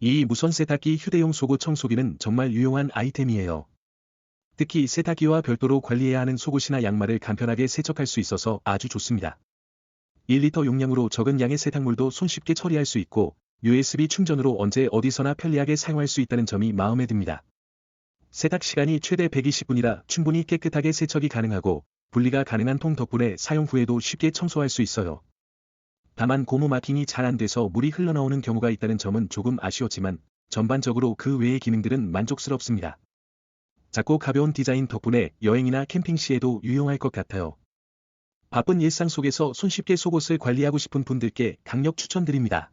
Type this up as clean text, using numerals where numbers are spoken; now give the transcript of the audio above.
이 무선 세탁기 휴대용 속옷 청소기는 정말 유용한 아이템이에요. 특히 세탁기와 별도로 관리해야 하는 속옷이나 양말을 간편하게 세척할 수 있어서 아주 좋습니다. 1리터 용량으로 적은 양의 세탁물도 손쉽게 처리할 수 있고 USB 충전으로 언제 어디서나 편리하게 사용할 수 있다는 점이 마음에 듭니다. 세탁 시간이 최대 120분이라 충분히 깨끗하게 세척이 가능하고 분리가 가능한 통 덕분에 사용 후에도 쉽게 청소할 수 있어요. 다만 고무 마킹이 잘 안 돼서 물이 흘러나오는 경우가 있다는 점은 조금 아쉬웠지만 전반적으로 그 외의 기능들은 만족스럽습니다. 작고 가벼운 디자인 덕분에 여행이나 캠핑 시에도 유용할 것 같아요. 바쁜 일상 속에서 손쉽게 속옷을 관리하고 싶은 분들께 강력 추천드립니다.